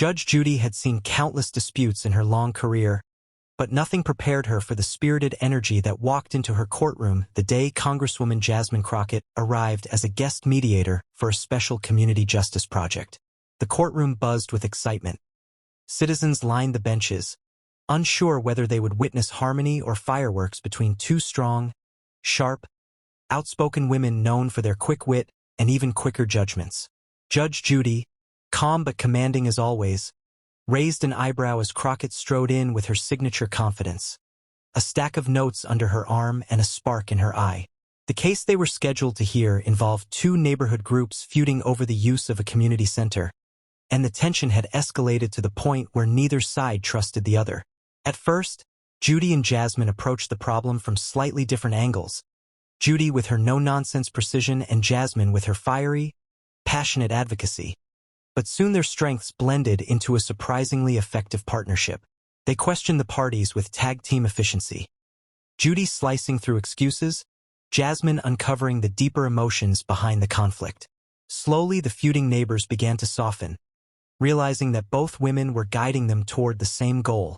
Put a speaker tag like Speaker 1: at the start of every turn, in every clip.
Speaker 1: Judge Judy had seen countless disputes in her long career, but nothing prepared her for the spirited energy that walked into her courtroom the day Congresswoman Jasmine Crockett arrived as a guest mediator for a special community justice project. The courtroom buzzed with excitement. Citizens lined the benches, unsure whether they would witness harmony or fireworks between two strong, sharp, outspoken women known for their quick wit and even quicker judgments. Judge Judy, calm but commanding as always, raised an eyebrow as Crockett strode in with her signature confidence, a stack of notes under her arm and a spark in her eye. The case they were scheduled to hear involved two neighborhood groups feuding over the use of a community center, and the tension had escalated to the point where neither side trusted the other. At first, Judy and Jasmine approached the problem from slightly different angles, Judy with her no-nonsense precision and Jasmine with her fiery, passionate advocacy. But soon their strengths blended into a surprisingly effective partnership. They questioned the parties with tag-team efficiency. Judy slicing through excuses, Jasmine uncovering the deeper emotions behind the conflict. Slowly, the feuding neighbors began to soften, realizing that both women were guiding them toward the same goal,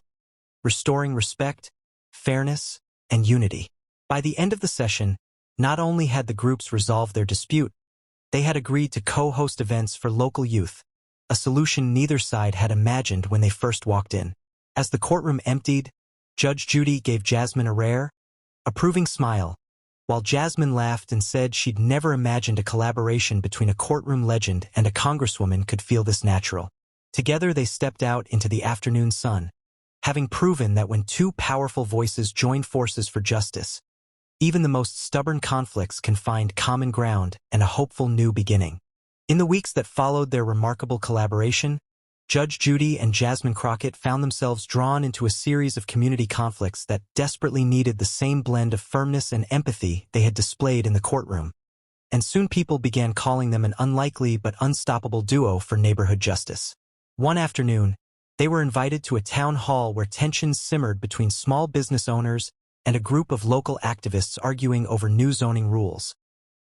Speaker 1: restoring respect, fairness, and unity. By the end of the session, not only had the groups resolved their dispute, they had agreed to co-host events for local youth, a solution neither side had imagined when they first walked in. As the courtroom emptied, Judge Judy gave Jasmine a rare, approving smile, while Jasmine laughed and said she'd never imagined a collaboration between a courtroom legend and a congresswoman could feel this natural. Together they stepped out into the afternoon sun, having proven that when two powerful voices join forces for justice, even the most stubborn conflicts can find common ground and a hopeful new beginning. In the weeks that followed their remarkable collaboration, Judge Judy and Jasmine Crockett found themselves drawn into a series of community conflicts that desperately needed the same blend of firmness and empathy they had displayed in the courtroom. And soon people began calling them an unlikely but unstoppable duo for neighborhood justice. One afternoon, they were invited to a town hall where tensions simmered between small business owners and a group of local activists arguing over new zoning rules.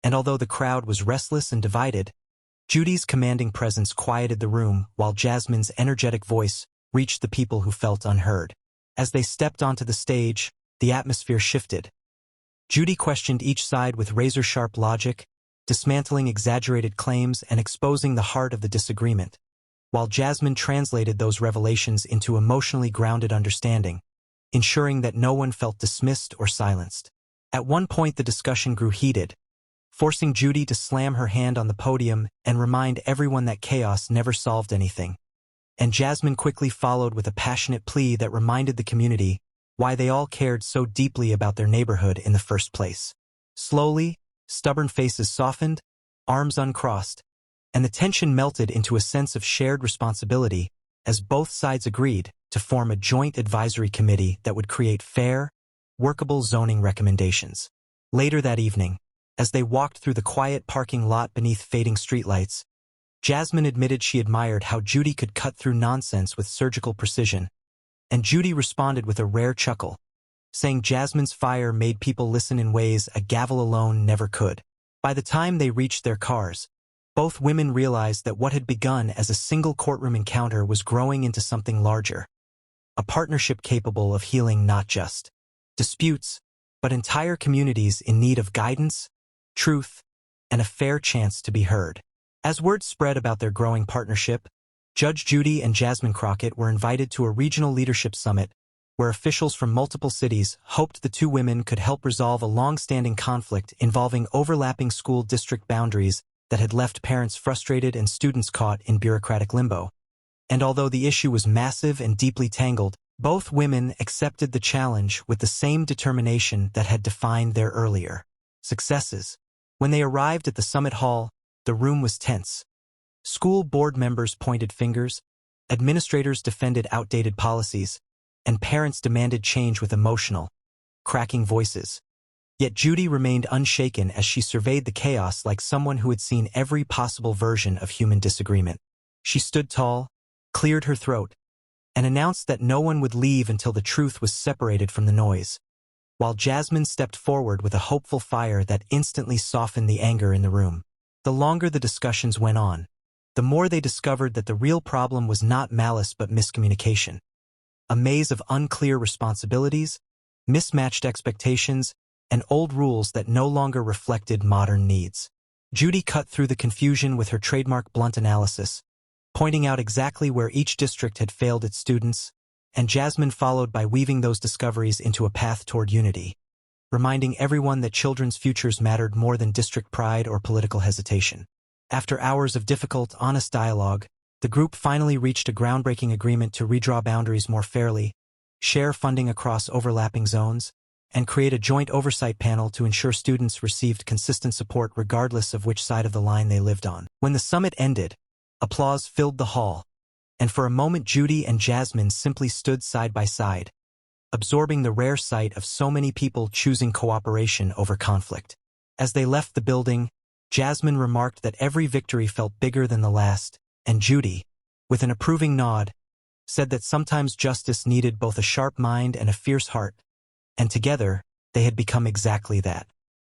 Speaker 1: And although the crowd was restless and divided, Judy's commanding presence quieted the room while Jasmine's energetic voice reached the people who felt unheard. As they stepped onto the stage, the atmosphere shifted. Judy questioned each side with razor-sharp logic, dismantling exaggerated claims and exposing the heart of the disagreement, while Jasmine translated those revelations into emotionally grounded understanding, ensuring that no one felt dismissed or silenced. At one point the discussion grew heated, forcing Judy to slam her hand on the podium and remind everyone that chaos never solved anything. And Jasmine quickly followed with a passionate plea that reminded the community why they all cared so deeply about their neighborhood in the first place. Slowly, stubborn faces softened, arms uncrossed, and the tension melted into a sense of shared responsibility as both sides agreed to form a joint advisory committee that would create fair, workable zoning recommendations. Later that evening, as they walked through the quiet parking lot beneath fading streetlights, Jasmine admitted she admired how Judy could cut through nonsense with surgical precision, and Judy responded with a rare chuckle, saying Jasmine's fire made people listen in ways a gavel alone never could. By the time they reached their cars, both women realized that what had begun as a single courtroom encounter was growing into something larger, a partnership capable of healing not just disputes, but entire communities in need of guidance, truth, and a fair chance to be heard. As word spread about their growing partnership, Judge Judy and Jasmine Crockett were invited to a regional leadership summit where officials from multiple cities hoped the two women could help resolve a long-standing conflict involving overlapping school district boundaries that had left parents frustrated and students caught in bureaucratic limbo. And although the issue was massive and deeply tangled, both women accepted the challenge with the same determination that had defined their earlier successes. When they arrived at the summit hall, the room was tense. School board members pointed fingers, administrators defended outdated policies, and parents demanded change with emotional, cracking voices. Yet Judy remained unshaken as she surveyed the chaos like someone who had seen every possible version of human disagreement. She stood tall, cleared her throat, and announced that no one would leave until the truth was separated from the noise, while Jasmine stepped forward with a hopeful fire that instantly softened the anger in the room. The longer the discussions went on, the more they discovered that the real problem was not malice but miscommunication. A maze of unclear responsibilities, mismatched expectations, and old rules that no longer reflected modern needs. Judy cut through the confusion with her trademark blunt analysis, pointing out exactly where each district had failed its students, and Jasmine followed by weaving those discoveries into a path toward unity, reminding everyone that children's futures mattered more than district pride or political hesitation. After hours of difficult, honest dialogue, the group finally reached a groundbreaking agreement to redraw boundaries more fairly, share funding across overlapping zones, and create a joint oversight panel to ensure students received consistent support regardless of which side of the line they lived on. When the summit ended, applause filled the hall, and for a moment Judy and Jasmine simply stood side by side, absorbing the rare sight of so many people choosing cooperation over conflict. As they left the building, Jasmine remarked that every victory felt bigger than the last, and Judy, with an approving nod, said that sometimes justice needed both a sharp mind and a fierce heart, and together, they had become exactly that.